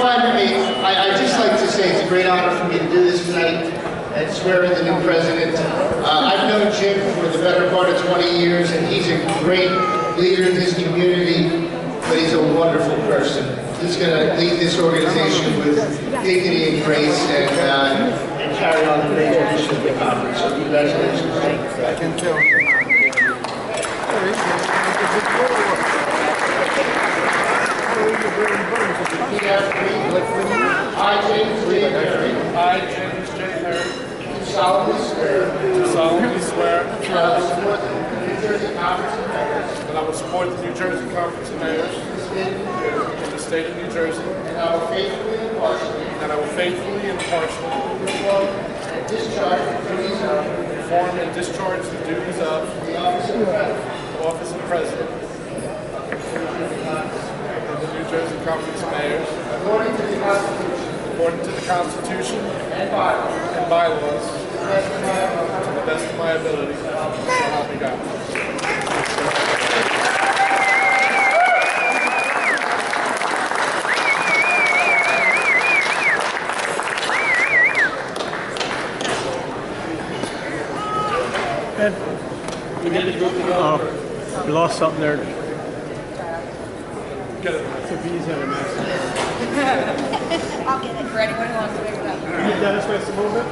I may, I'd just like to say it's a great honor for me to do this tonight and swear in the new president. I've known Jim for the better part of 20 years, and he's a great leader in his community, but he's a wonderful person. He's going to lead this organization with dignity and grace and carry on the great tradition of the conference. So congratulations. I can tell. I, James J. Perry, do solemnly swear that I will support the New Jersey Conference of Mayors That I will support the New Jersey Conference of Mayors in the state of New Jersey, in the state of New Jersey, and I will faithfully and impartially and I will faithfully and impartially perform and discharge the duties of perform and discharge the duties of the office of President the office of President of the New Jersey Conference of Mayors according to the Constitution according to the Constitution and bylaws and bylaws to the best of my ability. to the best of my ability. So help me God. Oh, we lost something there. Get it. It's a visa and a mess. I'll get it for anyone who wants to pick it up. Can you get Dennis just a little bit?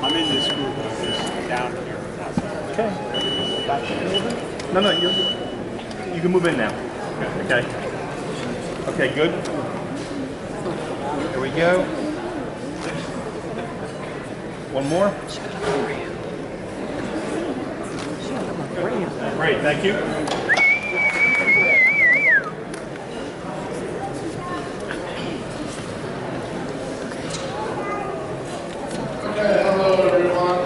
I'm in this group. Just down here. Okay. Back a little bit? No, you can move in now. Okay. Okay, good. Here we go. One more. Great, thank you. Okay, hello everyone.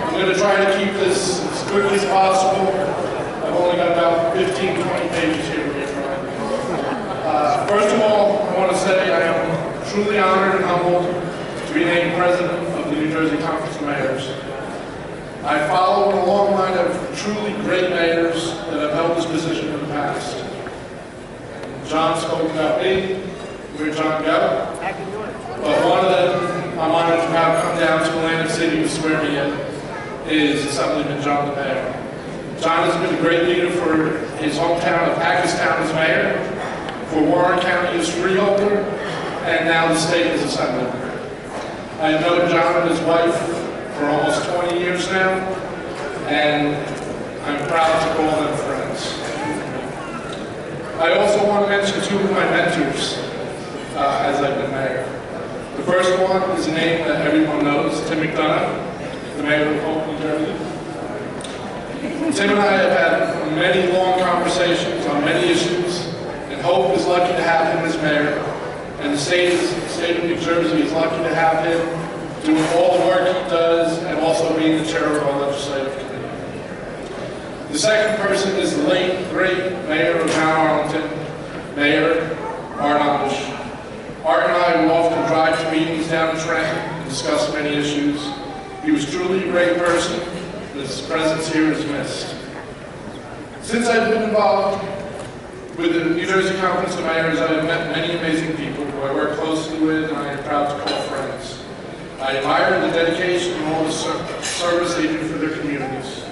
I'm going to try to keep this as quick as possible. I've only got about 15, 20 pages here. First of all, I want to say I am truly honored and humbled to be named president of the New Jersey Conference of Mayors. I follow a long line of truly great mayors that have held this position in the past. John spoke about me, where John go. But one of them I'm honored to have come down to Atlantic City to swear me in is Assemblyman John the Mayor. John has been a great leader for his hometown of Hackettstown as mayor, for Warren County as freeholder, and now the state as assemblyman. I have known John and his wife for almost 20 years now, and I'm proud to call them friends. I also want to mention two of my mentors as I've been mayor. The first one is a name that everyone knows, Tim McDonough, the mayor of Hope, New Jersey. Tim and I have had many long conversations on many issues, and Hope is lucky to have him as mayor, and the state of New Jersey is lucky to have him doing all the work he does and also being the chair of our legislative committee. The second person is the late, great mayor of Mount Arlington, Mayor Art Ondish. Art and I would often drive to meetings down in Trenton and discuss many issues. He was truly a great person, and his presence here is missed. Since I've been involved with the New Jersey Conference of Mayors, I have met many amazing people who I work closely with and I am proud to call friends. I admire the dedication and all the service they do for their communities.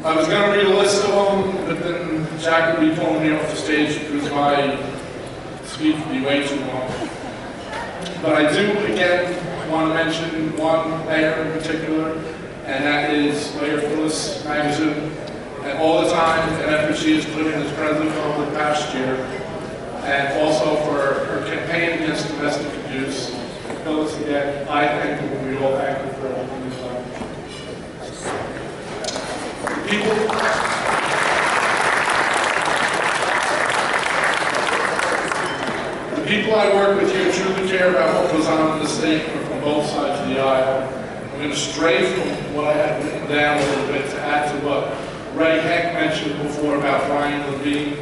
I was going to read a list of them, but then Jack would be pulling me off the stage because my speech would be way too long. But I do, again, want to mention one mayor in particular, and that is Mayor Phyllis Magazine, and all the time and effort she has put in as president over the past year, and also for her campaign against domestic abuse. Phyllis, again, I thank you, and we all thank you for all you've done. The people I work with here truly care about what goes on in the state from both sides of the aisle. I'm going to stray from what I had written down a little bit to add to what Ray Heck mentioned before about Brian Levine.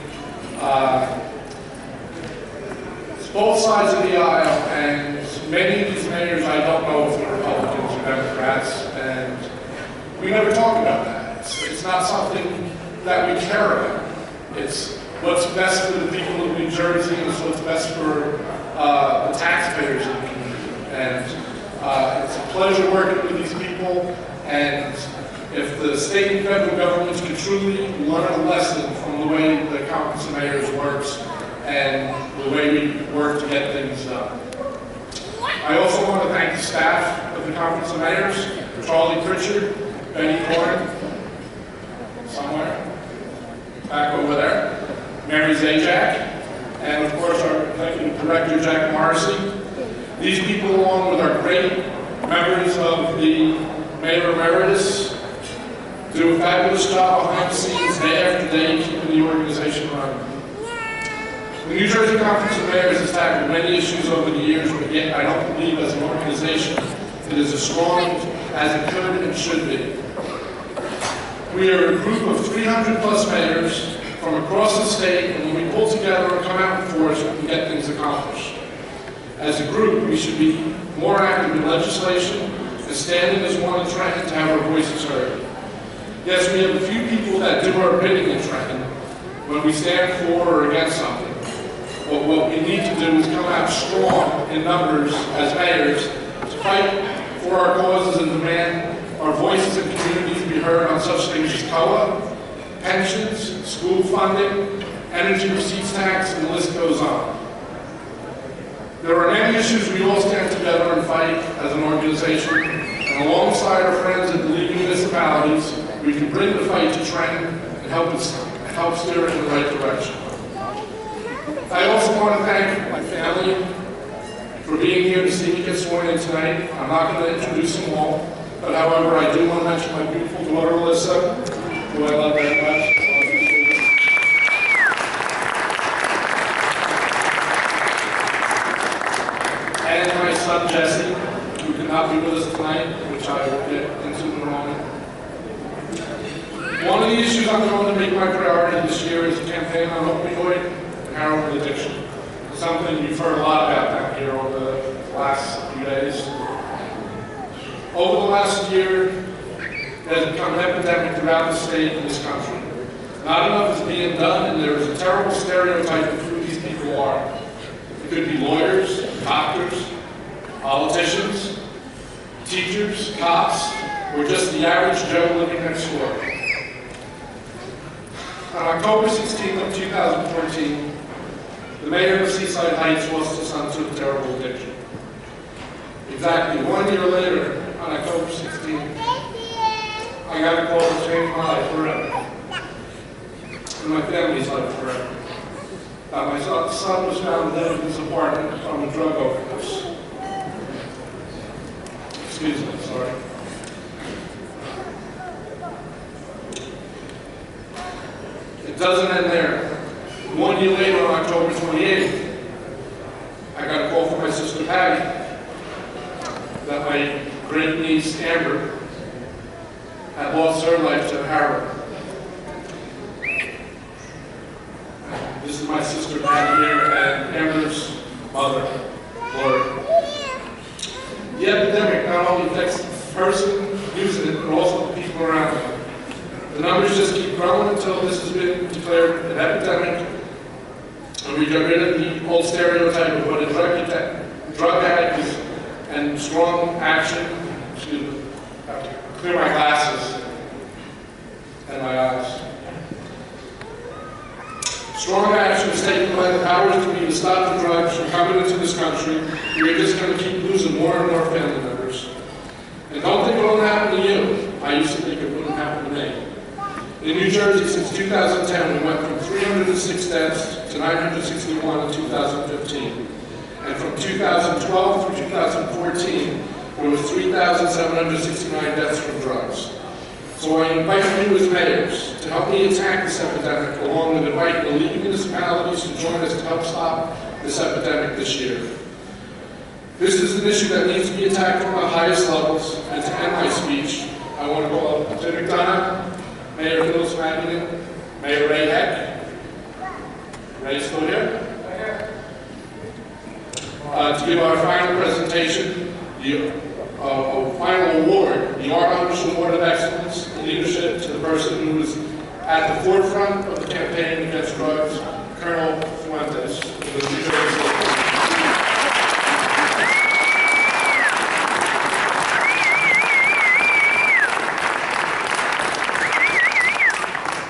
It's both sides of the aisle, and many of these mayors I don't know if they're Republicans or Democrats, and we never talk about that. It's not something that we care about. It's what's best for the people of New Jersey and what's best for the taxpayers in the community. And it's a pleasure working with these people, and if the state and federal governments could truly learn a lesson from the way the Conference of Mayors works and the way we work to get things done. I also want to thank the staff of the Conference of Mayors, Charlie Pritchard, Benny Horn, somewhere, back over there, Mary Zajac, and of course our Executive Director, Jack Morrissey. These people, along with our great members of the Mayor Emeritus, do a fabulous job behind the scenes day after day, keeping the organization running. The New Jersey Conference of Mayors has tackled many issues over the years, but yet I don't believe as an organization it is as strong as it could and should be. We are a group of 300 plus mayors from across the state, and when we pull together and come out in force, we can get things accomplished. As a group, we should be more active in legislation and standing as one in Trenton to have our voices heard. Yes, we have a few people that do our bidding in Trenton when we stand for or against something. But what we need to do is come out strong in numbers as mayors to fight for our causes and demand our voices in communities be heard on such things as COA, pensions, school funding, energy receipts tax, and the list goes on. There are many issues we all stand together and fight as an organization, and alongside our friends at the leading municipalities, we can bring the fight to Trenton and help steer it in the right direction. I also want to thank my family for being here to see me get sworn in tonight. I'm not going to introduce them all, but however, I do want to mention my beautiful daughter, Alyssa, who I love very much. And my son, Jesse, who cannot be with us tonight, which I will get into in a moment. One of the issues I'm going to make my priority this year is a campaign on opioid and heroin addiction. Something you've heard a lot about down here over the last few days. Over the last year, it has become an epidemic throughout the state and this country. Not enough is being done, and there is a terrible stereotype of who these people are. It could be lawyers, doctors, politicians, teachers, cops, or just the average Joe living next door. On October 16th of 2014, the mayor of Seaside Heights lost his son to a terrible addiction. Exactly 1 year later, on October 16th, I got a call to change my life forever, and my family's life forever. My son was found dead in his apartment from a drug overdose. Excuse me, sorry. It doesn't end there. 1 year later, on October 28th, I got a call from my sister Patty that my great niece Amber had lost her life to heroin. This is my sister Patty here and Amber's mother, Lori. The epidemic not only affects the person using it, but also the people around them. The numbers just keep growing until this has been declared an epidemic, and we get rid of the old stereotype of what a drug addict is, and strong action. Excuse me, I have to clear my glasses and my eyes. Strong action is taken by the powers that be to stop the drugs from coming into this country. We're just going to keep losing more and more family members. And don't think it won't happen to you. I used to think it wouldn't happen to me. In New Jersey, since 2010, we went from 306 deaths to 961 in 2015. And from 2012 through 2014, there was 3,769 deaths from drugs. So I invite you as mayors to help me attack this epidemic, along with inviting the leading municipalities to join us to help stop this epidemic this year. This is an issue that needs to be attacked from the highest levels, and to end my speech, I want to call up Jim McDonough, Mayor Phyllis Madigan, Mayor Ray Heck. Ray still here? To give our final presentation, the final award, the Art Ondish Award of Excellence in Leadership, to the person who is At the forefront of the campaign against drugs, Colonel Fuentes, the New Jersey State Police.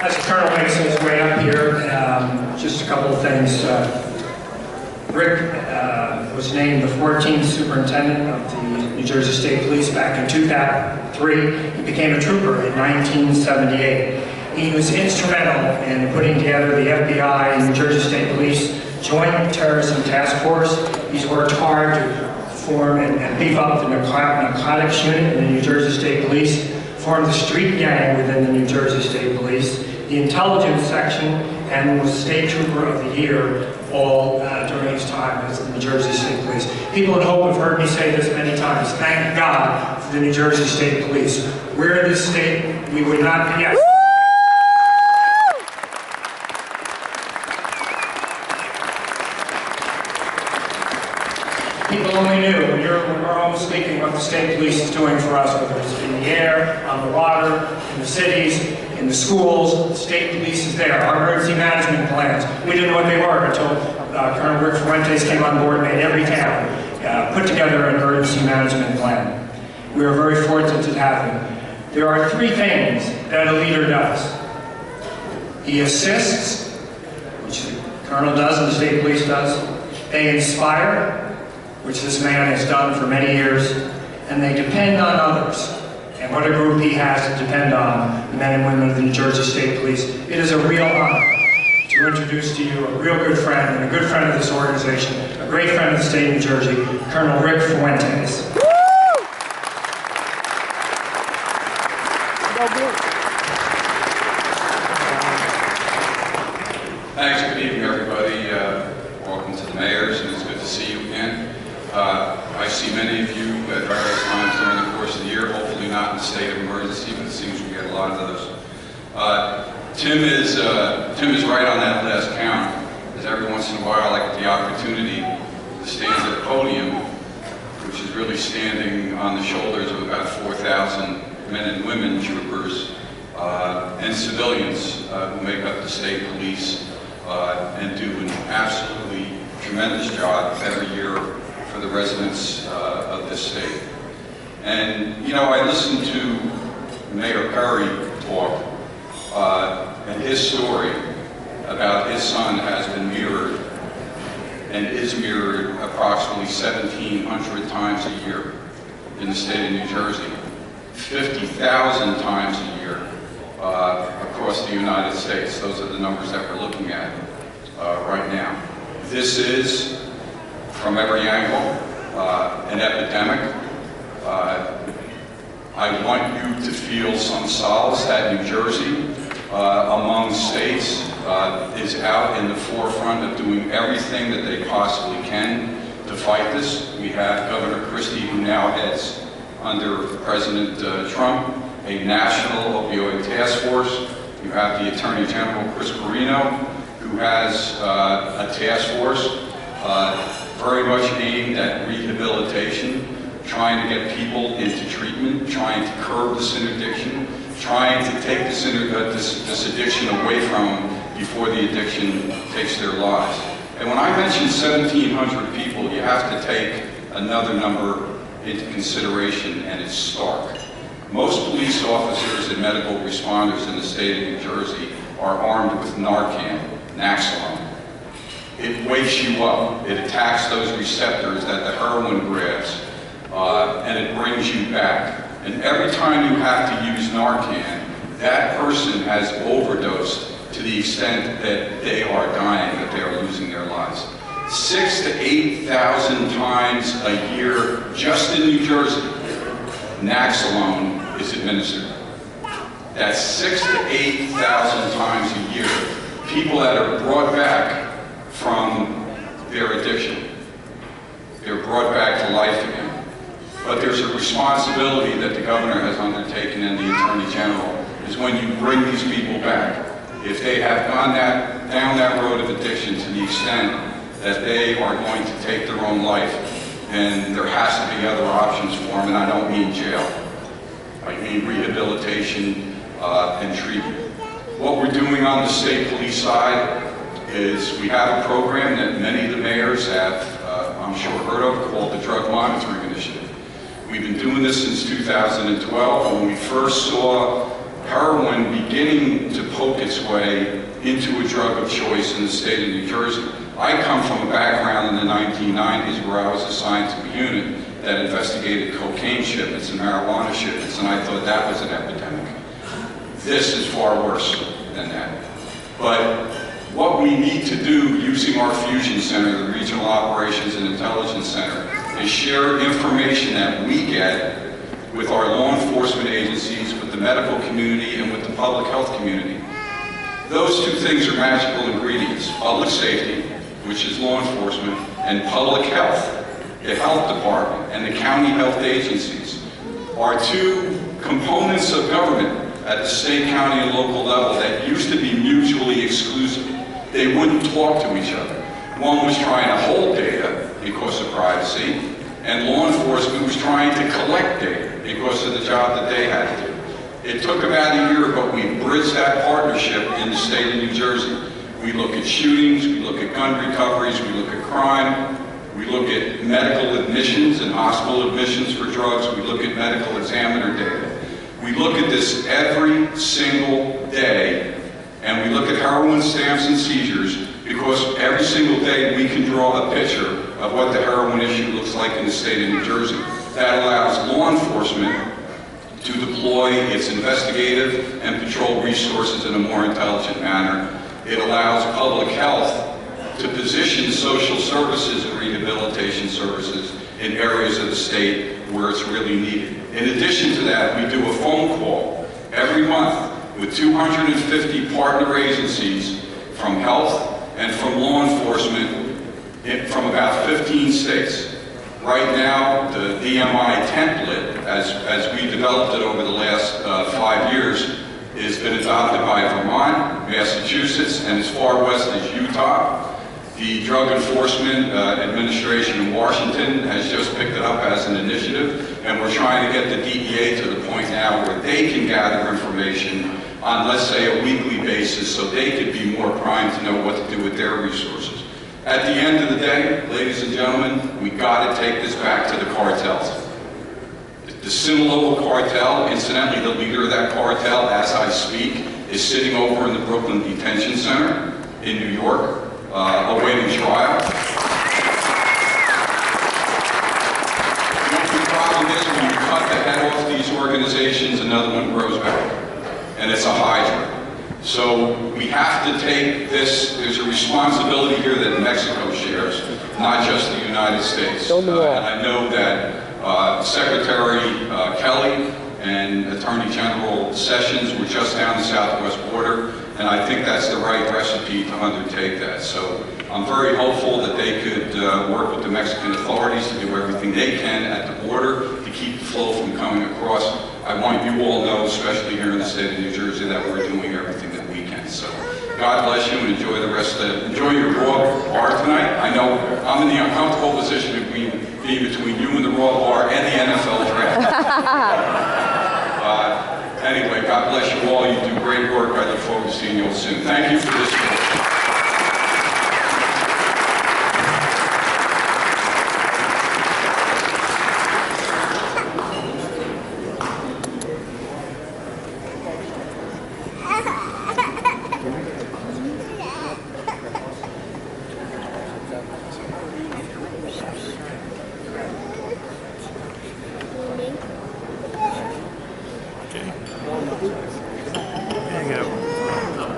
As Colonel Wayne says way up here, just a couple of things. Rick was named the 14th superintendent of the New Jersey State Police back in 2003. He became a trooper in 1978. He was instrumental in putting together the FBI and New Jersey State Police Joint Terrorism Task Force. He's worked hard to form and beef up the narcotics unit in the New Jersey State Police, formed the street gang within the New Jersey State Police, the intelligence section, and was State Trooper of the Year, all during his time as the New Jersey State Police. People at Hope have heard me say this many times. Thank God for the New Jersey State Police. We're this state, we would not be. Yes. People only knew when we're almost speaking what the state police is doing for us, whether it's in the air, on the water, in the cities, in the schools. The state police is there. Our emergency management plans, we didn't know what they were until Colonel Rick Fuentes came on board and made every town put together an emergency management plan. We are very fortunate to have him. There are three things that a leader does. He assists, which the Colonel does and the state police does. They inspire, which this man has done for many years, and they depend on others. And what a group he has to depend on, the men and women of the New Jersey State Police. It is a real honor to introduce to you a real good friend and a good friend of this organization, a great friend of the state of New Jersey, Colonel Rick Fuentes. Thanks, good evening everybody. Welcome to the Mayor's, and it's good to see you again. I see many of you at various times during the course of the year, hopefully not in a state of emergency, but it seems we get a lot of those. Tim is right on that last count, as every once in a while I get the opportunity to stand at a podium, which is really standing on the shoulders of about 4,000 men and women, troopers, and civilians who make up the state police and do an absolutely tremendous job every year for the residents of this state. And, you know, I listened to Mayor Perry talk, and his story about his son has been mirrored, and is mirrored approximately 1,700 times a year in the state of New Jersey, 50,000 times a year across the United States. Those are the numbers that we're looking at right now. This is, from every angle, an epidemic. I want you to feel some solace that New Jersey, among states, is out in the forefront of doing everything that they possibly can to fight this. We have Governor Christie, who now heads, under President Trump, a national opioid task force. You have the Attorney General, Chris Carino, who has a task force very much aimed at rehabilitation, trying to get people into treatment, trying to curb this addiction, trying to take this addiction away from them before the addiction takes their lives. And when I mention 1,700 people, you have to take another number into consideration, and it's stark. Most police officers and medical responders in the state of New Jersey are armed with Narcan, Naxalone. It wakes you up. It attacks those receptors that the heroin grabs, and it brings you back. And every time you have to use Narcan, that person has overdosed to the extent that they are dying, that they are losing their lives. 6,000 to 8,000 times a year, just in New Jersey, Naxalone is administered. That's 6,000 to 8,000 times a year. People that are brought back from their addiction. They're brought back to life again. But there's a responsibility that the governor has undertaken and the Attorney General, is when you bring these people back, if they have gone down that road of addiction to the extent that they are going to take their own life, then there has to be other options for them, and I don't mean jail. I mean rehabilitation and treatment. What we're doing on the state police side is we have a program that many of the mayors have, I'm sure, heard of, called the Drug Monitoring Initiative. We've been doing this since 2012, when we first saw heroin beginning to poke its way into a drug of choice in the state of New Jersey. I come from a background in the 1990s where I was assigned to a unit that investigated cocaine shipments and marijuana shipments, and I thought that was an epidemic. This is far worse than that. But what we need to do using our Fusion Center, the Regional Operations and Intelligence Center, is share information that we get with our law enforcement agencies, with the medical community, and with the public health community. Those two things are magical ingredients. Public safety, which is law enforcement, and public health, the health department, and the county health agencies, are two components of government at the state, county, and local level that used to be mutually exclusive. They wouldn't talk to each other. One was trying to hold data because of privacy, and law enforcement was trying to collect data because of the job that they had to do. It took about a year, but we bridged that partnership in the state of New Jersey. We look at shootings, we look at gun recoveries, we look at crime, we look at medical admissions and hospital admissions for drugs, we look at medical examiner data. We look at this every single day, and we look at heroin stamps and seizures, because every single day we can draw a picture of what the heroin issue looks like in the state of New Jersey. That allows law enforcement to deploy its investigative and patrol resources in a more intelligent manner. It allows public health to position social services and rehabilitation services in areas of the state where it's really needed. In addition to that, we do a phone call every month with 250 partner agencies from health and from law enforcement from about 15 states. Right now, the DMI template, as we developed it over the last 5 years, has been adopted by Vermont, Massachusetts, and as far west as Utah. The Drug Enforcement Administration in Washington has just picked it up as an initiative, and we're trying to get the DEA to the point now where they can gather information on, let's say, a weekly basis, so they could be more primed to know what to do with their resources. At the end of the day, ladies and gentlemen, we got to take this back to the cartels. The Sinaloa cartel, incidentally, the leader of that cartel, as I speak, is sitting over in the Brooklyn Detention Center in New York, awaiting trial. The problem is when you cut the head off these organizations, another one grows back, and it's a hydra. So we have to take this, there's a responsibility here that Mexico shares, not just the United States. And I know that Secretary Kelly and Attorney General Sessions were just down the southwest border, and I think that's the right recipe to undertake that. So I'm very hopeful that they could work with the Mexican authorities to do everything they can at the border to keep the flow from coming across. I want you all to know, especially here in the state of New Jersey, that we're doing everything that we can. So God bless you, and enjoy the rest of enjoy your raw bar tonight. I know I'm in the uncomfortable position of being between you and the raw bar and the NFL draft. Anyway, God bless you all. You do great work. I look forward to seeing you all soon. Thank you for this.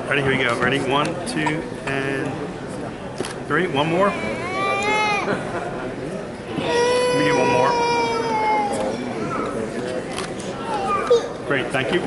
Ready? Here we go. Ready? 1, 2, and 3. One more. Let me get one more. Great. Thank you.